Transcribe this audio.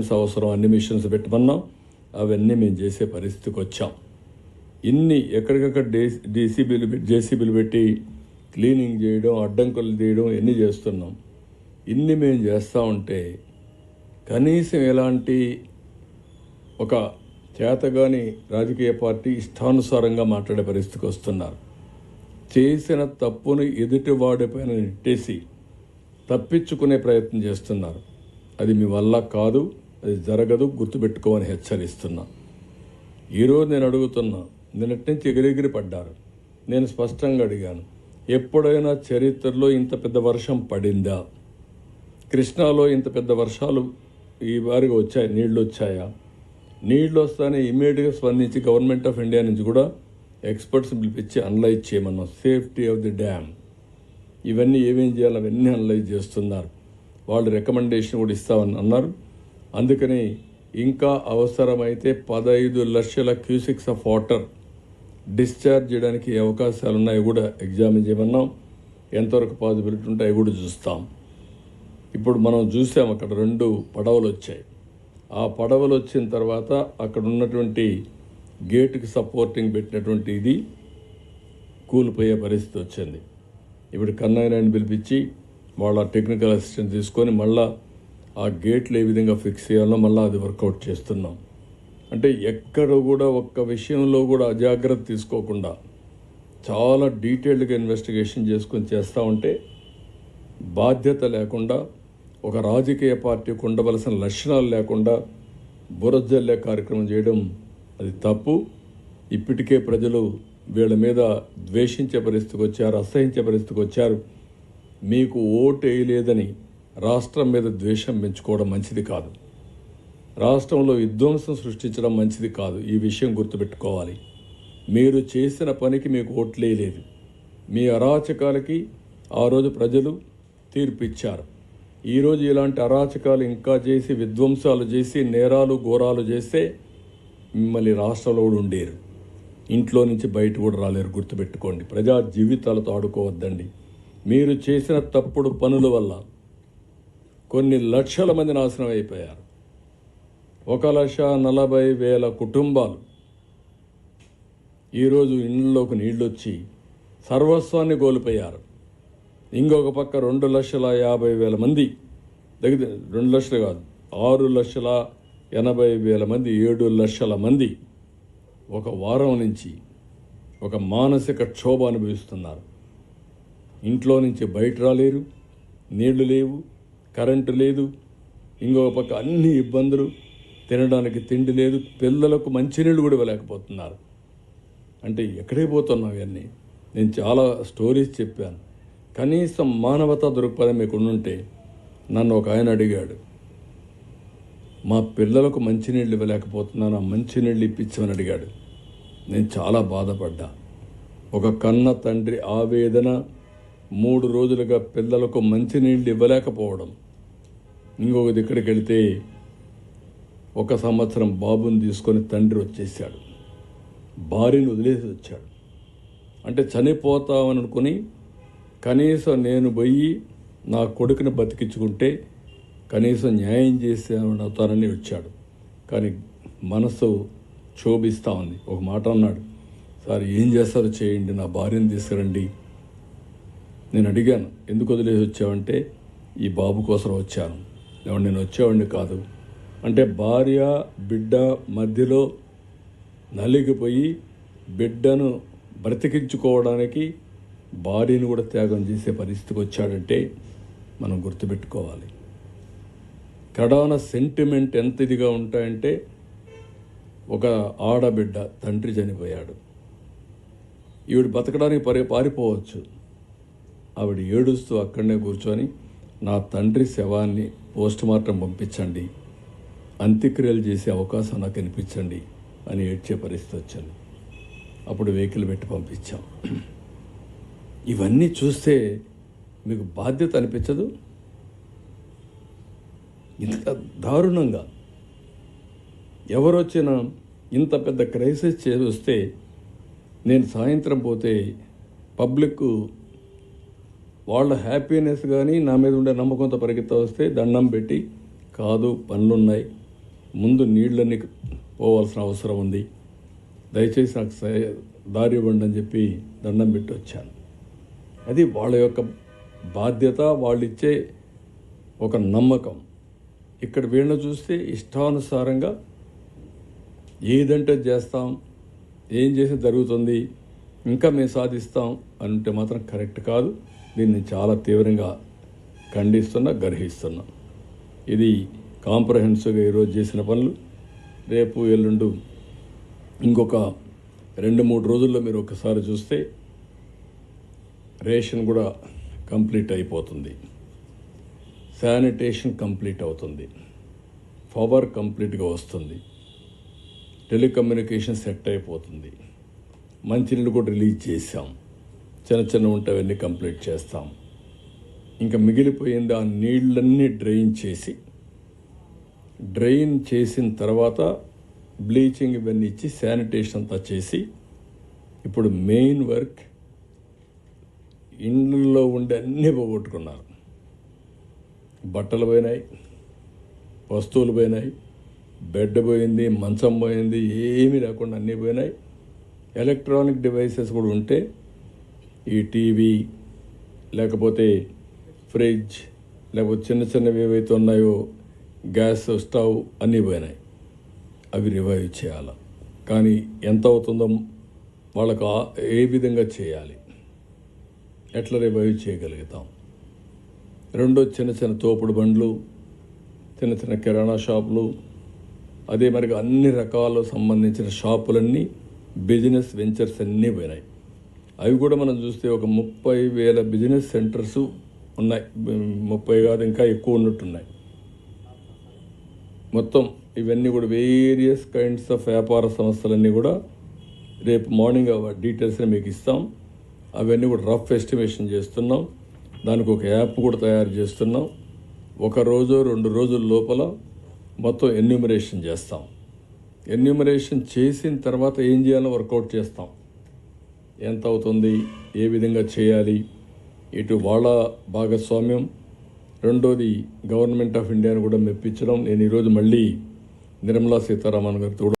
Machines అవసరం, అన్ని machines పెట్టమన్నాం. అవన్నీ మేము చేసే పరిస్థితికి వచ్చాం. ఇన్ని ఎక్కడికక్కడ జేసీబీలు పెట్టి క్లీనింగ్ చేయడం, అడ్డంకులు తీయడం ఎన్ని చేస్తున్నాం. ఇన్ని మేము చేస్తూ ఉంటే కనీసం ఎలాంటి ఒక చేతగాని రాజకీయ పార్టీ ఇష్టానుసారంగా మాట్లాడే పరిస్థితికి వస్తున్నారు. చేసిన తప్పును ఎదుటివాడిపైన నెట్టేసి తప్పించుకునే ప్రయత్నం చేస్తున్నారు. అది మీ వల్ల కాదు, అది జరగదు, గుర్తుపెట్టుకోమని హెచ్చరిస్తున్నా. ఈరోజు నేను అడుగుతున్నా, నిన్నటి నుంచి ఎగిరెగిరి పడ్డారు. నేను స్పష్టంగా అడిగాను, ఎప్పుడైనా చరిత్రలో ఇంత పెద్ద వర్షం పడిందా? కృష్ణాలో ఇంత పెద్ద వర్షాలు ఈ వారిగా వచ్చాయి, నీళ్లు వచ్చాయా? నీళ్లు వస్తానే ఇమ్మీడియట్గా స్పందించి గవర్నమెంట్ ఆఫ్ ఇండియా నుంచి కూడా ఎక్స్పర్ట్స్ పిలిపించి అనలైజ్ చేయమన్నాం. సేఫ్టీ ఆఫ్ ది డ్యామ్, ఇవన్నీ ఏమేం చేయాలి అవన్నీ అనలైజ్ చేస్తున్నారు. వాళ్ళు రికమెండేషన్ కూడా ఇస్తామని అన్నారు. అందుకని ఇంకా అవసరమైతే 15 లక్షల క్యూసిక్స్ ఆఫ్ వాటర్ డిశ్చార్జ్ చేయడానికి అవకాశాలు ఉన్నాయి కూడా ఎగ్జామిన్ చేయమన్నాం. ఎంతవరకు పాసిబిలిటీ ఉంటాయి కూడా చూస్తాం. ఇప్పుడు మనం చూసాం, అక్కడ 2 పడవలు వచ్చాయి. ఆ పడవలు వచ్చిన తర్వాత అక్కడ ఉన్నటువంటి గేటుకి సపోర్టింగ్ పెట్టినటువంటి ఇది కూలిపోయే పరిస్థితి వచ్చింది. ఇప్పుడు కన్నయ్యని పిలిపించి వాళ్ళ టెక్నికల్ అసిస్టెంట్ తీసుకొని మళ్ళా ఆ గేట్లు ఏ విధంగా ఫిక్స్ చేయాలో మళ్ళీ అది వర్కౌట్ చేస్తున్నాం. అంటే ఎక్కడ కూడా ఒక్క విషయంలో కూడా అజాగ్రత్త తీసుకోకుండా చాలా డీటెయిల్డ్గా ఇన్వెస్టిగేషన్ చేసుకొని చేస్తూ ఉంటే బాధ్యత లేకుండా, ఒక రాజకీయ పార్టీకి ఉండవలసిన లక్షణాలు లేకుండా బురజల్లే కార్యక్రమం చేయడం అది తప్పు. ఇప్పటికే ప్రజలు వీళ్ళ మీద ద్వేషించే పరిస్థితికి వచ్చారు, అసహించే పరిస్థితికి వచ్చారు. మీకు ఓటు వేయలేదని రాష్ట్రం మీద ద్వేషం పెంచుకోవడం మంచిది కాదు. రాష్ట్రంలో విధ్వంసం సృష్టించడం మంచిది కాదు. ఈ విషయం గుర్తుపెట్టుకోవాలి. మీరు చేసిన పనికి మీకు ఓట్లేయలేదు. మీ అరాచకాలకి ఆ రోజు ప్రజలు తీర్పు ఇచ్చారు. ఈరోజు ఇలాంటి అరాచకాలు ఇంకా చేసి, విధ్వంసాలు చేసి, నేరాలు ఘోరాలు చేస్తే మిమ్మల్ని రాష్ట్రంలో కూడా ఉండేరు, ఇంట్లో నుంచి బయట కూడా రాలేరు. గుర్తుపెట్టుకోండి. ప్రజా జీవితాలతో ఆడుకోవద్దండి. మీరు చేసిన తప్పుడు పనుల వల్ల కొన్ని లక్షల మంది నాశనం అయిపోయారు. 1,40,000 కుటుంబాలు ఈరోజు ఇళ్ళలోకి నీళ్ళు వచ్చి సర్వస్వాన్ని కోల్పోయారు. ఇంకొక పక్క 2,50,000 మంది, దగ్గర 2 లక్షలు కాదు, 6,80,000 మంది, 7 లక్షల మంది ఒక వారం నుంచి ఒక మానసిక క్షోభ అనుభవిస్తున్నారు. ఇంట్లో నుంచి బయట రాలేరు, నీళ్లు లేవు, కరెంటు లేదు, ఇంకొక పక్క అన్ని ఇబ్బందులు, తినడానికి తిండి లేదు, పిల్లలకు మంచినీళ్ళు కూడా ఇవ్వలేకపోతున్నారు. అంటే ఎక్కడికి పోతున్నాం ఇవన్నీ? నేను చాలా స్టోరీస్ చెప్పాను. కనీసం మానవతా దృక్పథం మీకు ఉండుంటే, నన్ను ఒక ఆయన అడిగాడు, మా పిల్లలకు మంచినీళ్ళు ఇవ్వలేకపోతున్నాను, ఆ మంచినీళ్ళు ఇప్పించమని అడిగాడు. నేను చాలా బాధపడ్డా. ఒక కన్న తండ్రి ఆవేదన, 3 రోజులుగా పిల్లలకు మంచినీళ్ళు ఇవ్వలేకపోవడం. ఇంకొకది ఇక్కడికి వెళితే 1 సంవత్సరం బాబుని తీసుకొని తండ్రి వచ్చేసాడు, భార్యను వదిలేసి వచ్చాడు. అంటే చనిపోతామని అనుకుని కనీసం నేను పోయి నా కొడుకుని బతికించుకుంటే కనీసం న్యాయం చేసేవాడు అవుతానని వచ్చాడు. కానీ మనసు క్షోభిస్తూ ఉంది. ఒక మాట అన్నాడు, సార్ ఏం చేస్తారో చేయండి, నా భార్యను తీసుకురండి. నేను అడిగాను, ఎందుకు వదిలేసి వచ్చావంటే, ఈ బాబు కోసం వచ్చాను, ఎవరు నేను వచ్చేవాడిని కాదు అంటే, భార్య బిడ్డ మధ్యలో నలిగిపోయి బిడ్డను బ్రతికించుకోవడానికి భార్యను కూడా త్యాగం చేసే పరిస్థితికి వచ్చాడంటే మనం గుర్తుపెట్టుకోవాలి. కడాన సెంటిమెంట్ ఎంత ఇదిగా ఉంటాయంటే, ఒక ఆడబిడ్డ తండ్రి చనిపోయాడు, ఈవిడ బతకడానికి పారిపోవచ్చు, ఆవిడ ఏడుస్తూ అక్కడనే కూర్చొని నా తండ్రి శవాన్ని పోస్టుమార్టం పంపించండి, అంత్యక్రియలు చేసే అవకాశం నాకు అనిపించండి అని ఏడ్చే పరిస్థితి వచ్చింది. అప్పుడు వెహికల్ పెట్టి పంపించాం. ఇవన్నీ చూస్తే మీకు బాధ్యత అనిపించదు? ఇంత దారుణంగా ఎవరొచ్చినా ఇంత పెద్ద క్రైసిస్ చేస్తే, నేను సాయంత్రం పోతే పబ్లిక్ వాళ్ళ హ్యాపీనెస్ కానీ నా మీద ఉండే నమ్మకంతో పరిగెత్తా వస్తే దండం పెట్టి, కాదు పనులున్నాయి, ముందు నీళ్ళని పోవాల్సిన అవసరం ఉంది, దయచేసి నాకు దారి ఇవ్వండి అని చెప్పి దండం పెట్టి వచ్చాను. అది వాళ్ళ యొక్క బాధ్యత, వాళ్ళు ఇచ్చే ఒక నమ్మకం. ఇక్కడ వీళ్ళని చూస్తే ఇష్టానుసారంగా ఏదంటే చేస్తాం, ఏం చేసి జరుగుతుంది, ఇంకా మేము సాధిస్తాం అంటే మాత్రం కరెక్ట్ కాదు. దీన్ని చాలా తీవ్రంగా ఖండిస్తున్నా, గర్హిస్తున్నా. ఇది కాంప్రహెన్సివ్గా ఈరోజు చేసిన పనులు. రేపు ఎల్లుండు ఇంకొక 2-3 రోజుల్లో మీరు ఒకసారి చూస్తే రేషన్ కూడా కంప్లీట్ అయిపోతుంది, శానిటేషన్ కంప్లీట్ అవుతుంది, పవర్ కంప్లీట్గా వస్తుంది, టెలికమ్యూనికేషన్ సెట్ అయిపోతుంది, మంచినీళ్ళు కూడా రిలీజ్ చేసాం, చిన్న ఉంటే అవన్నీ కంప్లీట్ చేస్తాం. ఇంకా మిగిలిపోయింది ఆ నీళ్ళన్నీ డ్రైన్ చేసిన తర్వాత బ్లీచింగ్ ఇవన్నీ ఇచ్చి శానిటేషన్ అంతా చేసి, ఇప్పుడు మెయిన్ వర్క్ ఇండ్లలో ఉండే అన్నీ పోగొట్టుకున్నారు. బట్టలు పోయినాయి, వస్తువులు పోయినాయి, బెడ్ పోయింది, మంచం పోయింది, ఏమీ లేకుండా అన్నీ పోయినాయి. ఎలక్ట్రానిక్ డివైసెస్ కూడా ఉంటే ఈ టీవీ, లేకపోతే ఫ్రిడ్జ్, లేకపోతే చిన్నవి ఏవైతే ఉన్నాయో గ్యాస్ స్టవ్ అన్నీ పోయినాయి. అవి రివైవ్ చేయాలి. కానీ ఎంత అవుతుందో వాళ్ళకు ఏ విధంగా చేయాలి, ఎట్లా రివైవ్ చేయగలుగుతాం. రెండో చిన్న తోపుడు బండ్లు, చిన్న కిరాణా షాపులు, అదే మరి అన్ని రకాల సంబంధించిన షాపులన్నీ, బిజినెస్ వెంచర్స్ అన్నీ పోయినాయి. అవి కూడా మనం చూస్తే ఒక 30,000 బిజినెస్ సెంటర్స్ ఉన్నాయి. 30 కాదు, ఇంకా ఎక్కువ ఉన్నట్టున్నాయి. మొత్తం ఇవన్నీ కూడా వేరియస్ కైండ్స్ ఆఫ్ వ్యాపార సంస్థలన్నీ కూడా రేపు మార్నింగ్ డీటెయిల్స్ని మీకు ఇస్తాం. అవన్నీ కూడా రఫ్ ఎస్టిమేషన్ చేస్తున్నాం. దానికి ఒక యాప్ కూడా తయారు చేస్తున్నాం. 1 రోజు 2 రోజుల లోపల మొత్తం ఎన్యూమరేషన్ చేస్తాం. ఎన్యూమరేషన్ చేసిన తర్వాత ఏం చేయాలో వర్కౌట్ చేస్తాం. ఎంత అవుతుంది, ఏ విధంగా చేయాలి, ఇటు వాళ్ళ భాగస్వామ్యం, రెండోది గవర్నమెంట్ ఆఫ్ ఇండియాను కూడా మెప్పించడం. నేను ఈరోజు మళ్ళీ నిర్మలా సీతారామన్ గారితో